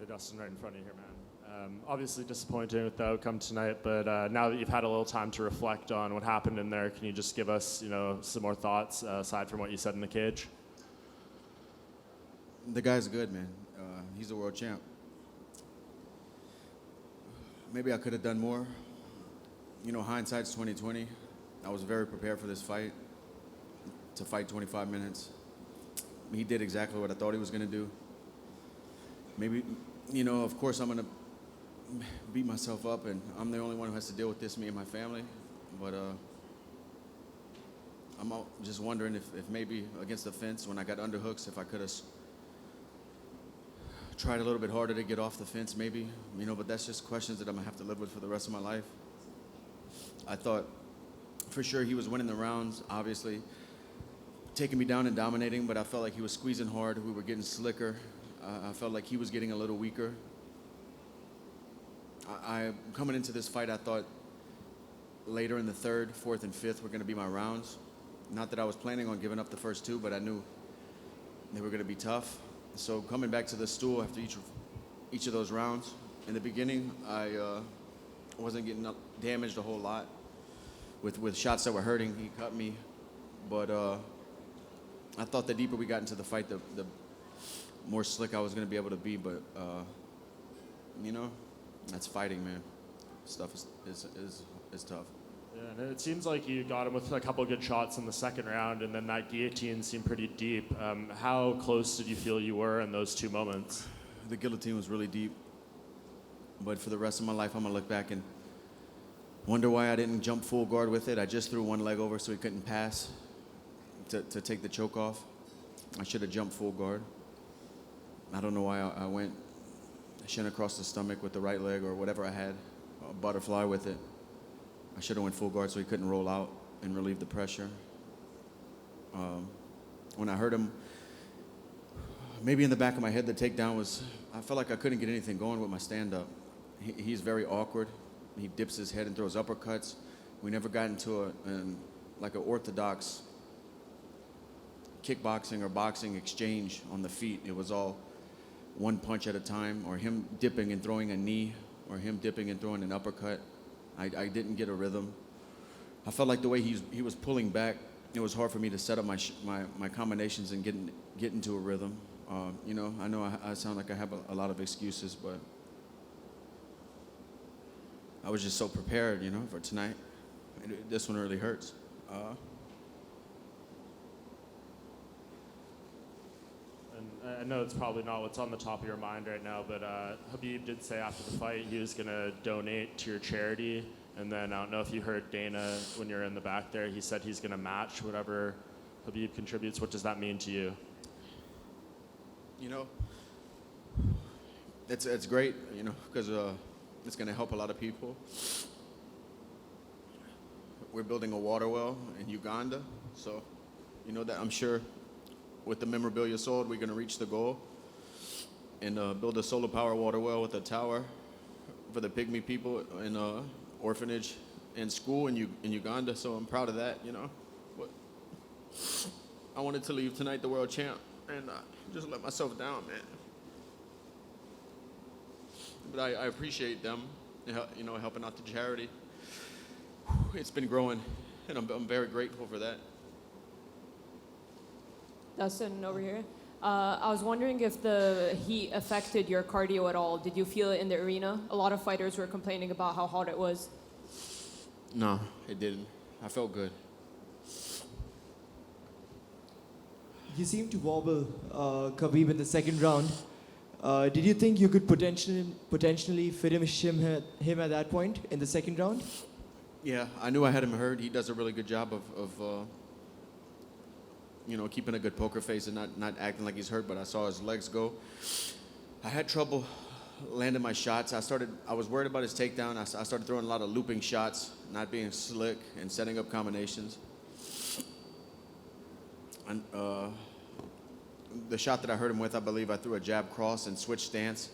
Hey, Dustin, right in front of you here, man. Obviously disappointing with the outcome tonight, but now that you've had a little time to reflect on what happened in there, can you just give us, some more thoughts aside from what you said in the cage? The guy's good, man. He's a world champ. Maybe I could have done more. Hindsight's 2020. I was very prepared for this fight, to fight 25 minutes. He did exactly what I thought he was going to do. Maybe, of course I'm going to beat myself up, and I'm the only one who has to deal with this, me and my family. But I'm just wondering if maybe against the fence, when I got underhooks, if I could have tried a little bit harder to get off the fence, maybe. But that's just questions that I'm going to have to live with for the rest of my life. I thought for sure he was winning the rounds, obviously, taking me down and dominating, but I felt like he was squeezing hard. We were getting slicker. I felt like he was getting a little weaker. Coming into this fight, I thought later in the third, fourth, and fifth were going to be my rounds. Not that I was planning on giving up the first two, but I knew they were going to be tough. So coming back to the stool after each of those rounds, in the beginning, I wasn't getting damaged a whole lot with shots that were hurting. He cut me, but I thought the deeper we got into the fight, the more slick I was going to be able to be. But that's fighting, man. Stuff is tough. Yeah, and it seems like you got him with a couple good shots in the second round, and then that guillotine seemed pretty deep. How close did you feel you were in those two moments? The guillotine was really deep, but for the rest of my life, I'm gonna look back and wonder why I didn't jump full guard with it. I just threw one leg over so he couldn't pass to take the choke off. I should have jumped full guard. I don't know why I went shin across the stomach with the right leg or whatever I had, a butterfly with it. I should have went full guard so he couldn't roll out and relieve the pressure. When I heard him, maybe in the back of my head, the takedown was, I felt like I couldn't get anything going with my stand-up. He's very awkward. He dips his head and throws uppercuts. We never got into an orthodox kickboxing or boxing exchange on the feet. It was all one punch at a time, or him dipping and throwing a knee, or him dipping and throwing an uppercut. I didn't get a rhythm. I felt like the way he was pulling back, it was hard for me to set up my combinations and get into a rhythm. I know I sound like I have a lot of excuses, but I was just so prepared, for tonight. This one really hurts. I know it's probably not what's on the top of your mind right now, but Khabib did say after the fight he was going to donate to your charity. And then I don't know if you heard Dana when you're in the back there, he said he's going to match whatever Khabib contributes. What does that mean to you? It's great, because it's going to help a lot of people. We're building a water well in Uganda, so that I'm sure with the memorabilia sold, we're going to reach the goal and build a solar power water well with a tower for the pygmy people in an orphanage and school in Uganda. So I'm proud of that, But I wanted to leave tonight the world champ and just let myself down, man. But I appreciate them, helping out the charity. It's been growing, and I'm very grateful for that. Dustin, over here. I was wondering if the heat affected your cardio at all. Did you feel it in the arena? A lot of fighters were complaining about how hot it was. No, it didn't. I felt good. You seemed to wobble Khabib in the second round. Did you think you could potentially finish him at that point in the second round? Yeah, I knew I had him hurt. He does a really good job of keeping a good poker face and not acting like he's hurt, but I saw his legs go. I had trouble landing my shots. I was worried about his takedown. I started throwing a lot of looping shots, not being slick and setting up combinations. And the shot that I hurt him with, I believe I threw a jab cross and switched stance.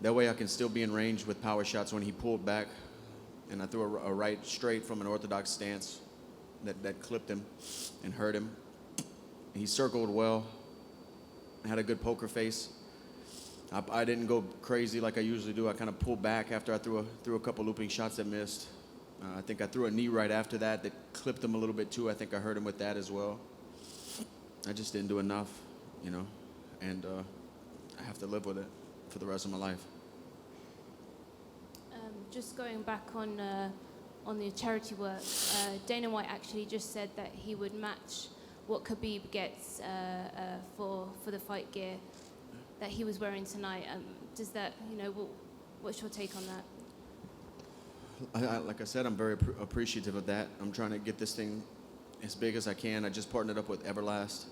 That way I can still be in range with power shots when he pulled back. And I threw a right straight from an orthodox stance that clipped him and hurt him. He circled well, had a good poker face. I didn't go crazy like I usually do. I kind of pulled back after I threw a couple looping shots that missed. I think I threw a knee right after that clipped him a little bit too. I think I hurt him with that as well. I just didn't do enough, you know, and I have to live with it for the rest of my life. Just going back on the charity work, Dana White actually just said that he would match what Khabib gets for the fight gear that he was wearing tonight. Does that, you know, what's your take on that? Like I said, I'm very appreciative of that. I'm trying to get this thing as big as I can. I just partnered up with Everlast.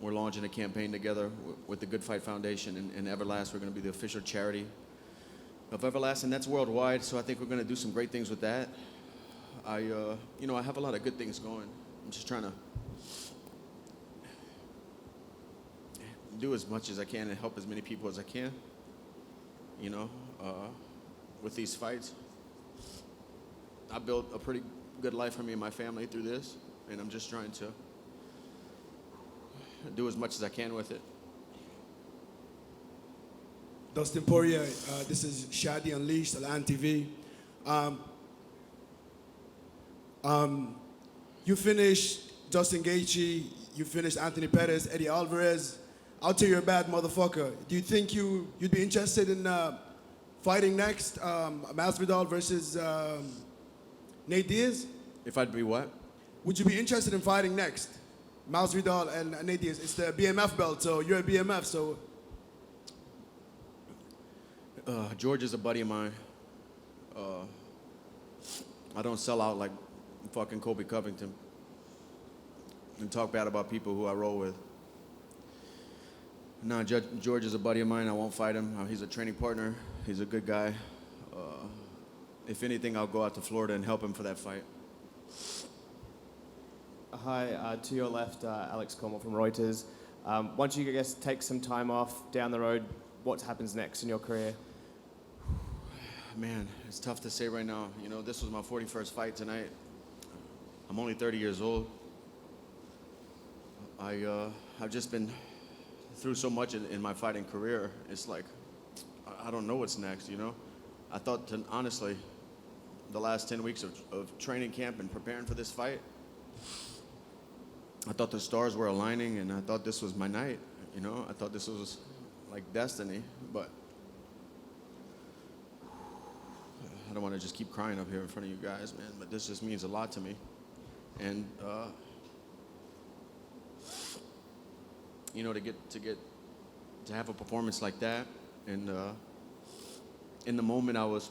We're launching a campaign together with the Good Fight Foundation and Everlast. We're going to be the official charity of Everlast, and that's worldwide. So I think we're going to do some great things with that. I have a lot of good things going. I'm just trying to do as much as I can and help as many people as I can, you know, with these fights. I built a pretty good life for me and my family through this, and I'm just trying to do as much as I can with it. Dustin Poirier, this is Shadi Unleashed, Alan TV. You finished Justin Gaethje, you finished Anthony Pettis, Eddie Alvarez. I'll tell you a bad motherfucker. Do you think you'd be interested in fighting next, Masvidal versus Nate Diaz? If I'd be what? Would you be interested in fighting next, Masvidal and Nate Diaz? It's the BMF belt, so you're a BMF, so. George is a buddy of mine. I don't sell out like fucking Kobe Covington and talk bad about people who I roll with. No, George is a buddy of mine. I won't fight him. He's a training partner. He's a good guy. If anything, I'll go out to Florida and help him for that fight. Hi, to your left, Alex Cornwell from Reuters. Once you, I guess, take some time off down the road, what happens next in your career? Man, it's tough to say right now. You know, this was my 41st fight tonight. I'm only 30 years old. I've just been through so much in my fighting career. It's like, I don't know what's next, you know? I thought, honestly, the last 10 weeks of training camp and preparing for this fight, I thought the stars were aligning and I thought this was my night, you know? I thought this was like destiny, but I don't want to just keep crying up here in front of you guys, man, but this just means a lot to me. And, you know, to have a performance like that, and in the moment I was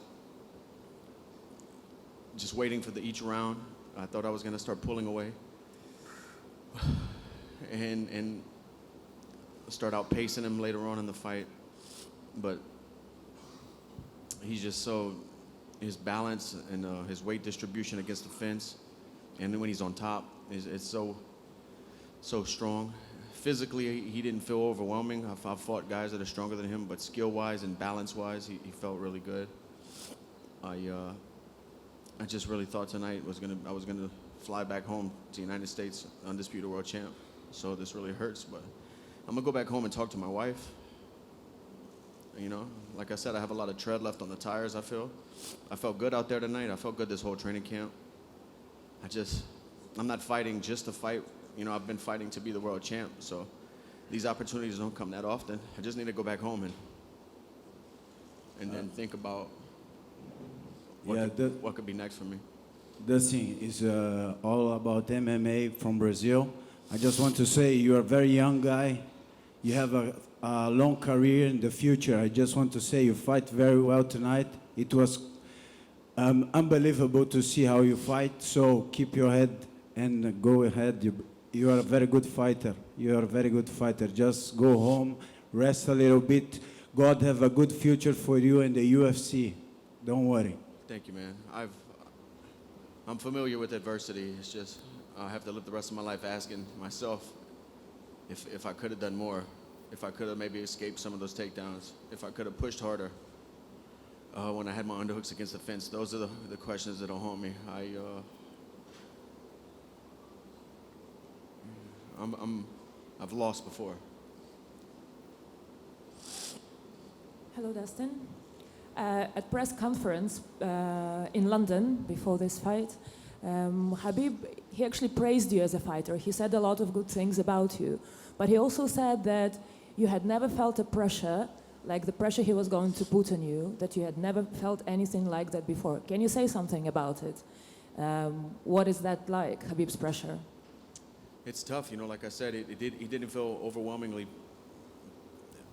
just waiting for each round. I thought I was going to start pulling away and start outpacing him later on in the fight, but he's just so, his balance and his weight distribution against the fence, and then when he's on top, it's so strong. Physically, he didn't feel overwhelming. I've fought guys that are stronger than him, but skill-wise and balance-wise, he felt really good. I just really thought tonight I was gonna fly back home to the United States, undisputed world champ. So this really hurts, but I'm gonna go back home and talk to my wife. You know, like I said, I have a lot of tread left on the tires, I feel. I felt good out there tonight. I felt good this whole training camp. I'm not fighting just to fight. You know, I've been fighting to be the world champ, so these opportunities don't come that often. I just need to go back home and then think about what could be next for me. Dustin is all about MMA from Brazil. I just want to say you're a very young guy. You have a long career in the future. I just want to say you fight very well tonight. It was unbelievable to see how you fight. So keep your head and go ahead. You are a very good fighter. You are a very good fighter. Just go home, rest a little bit. God have a good future for you in the UFC. Don't worry. Thank you, man. I'm familiar with adversity. It's just I have to live the rest of my life asking myself if I could have done more, if I could have maybe escaped some of those takedowns, if I could have pushed harder when I had my underhooks against the fence. Those are the questions that'll haunt me. I've lost before. Hello, Dustin. At press conference in London before this fight, Khabib, he actually praised you as a fighter. He said a lot of good things about you. But he also said that you had never felt a pressure, like the pressure he was going to put on you, that you had never felt anything like that before. Can you say something about it? What is that like, Khabib's pressure? It's tough, you know. Like I said, he didn't feel overwhelmingly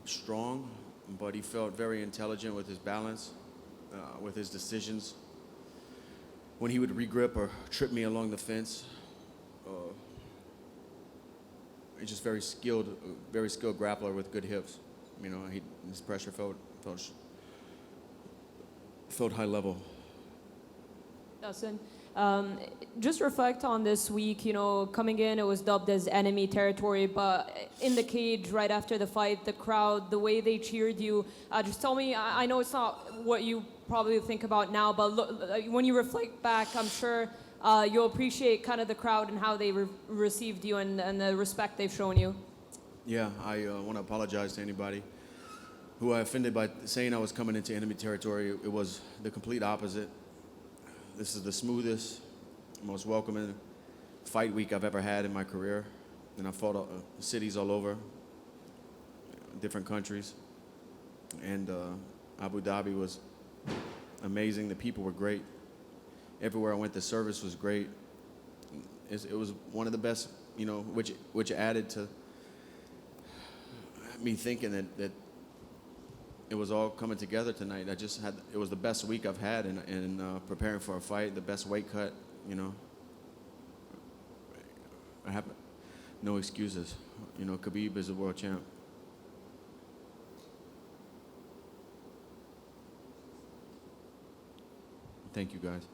strong, but he felt very intelligent with his balance, with his decisions. When he would regrip or trip me along the fence, he's just very skilled grappler with good hips. You know, his pressure felt high level. Dustin, just reflect on this week. You know, coming in, it was dubbed as enemy territory, but in the cage right after the fight, the crowd, the way they cheered you. Just tell me. I know it's not what you probably think about now, but look, when you reflect back, I'm sure you'll appreciate kind of the crowd and how they received you and the respect they've shown you. Yeah, I want to apologize to anybody who I offended by saying I was coming into enemy territory. It was the complete opposite. This is the smoothest, most welcoming fight week I've ever had in my career. And I fought cities all over, different countries. And Abu Dhabi was amazing. The people were great. Everywhere I went, the service was great. It was one of the best, you know, which added to me thinking that it was all coming together tonight. It was the best week I've had in preparing for a fight, the best weight cut, you know. I have no excuses. You know, Khabib is a world champ. Thank you, guys.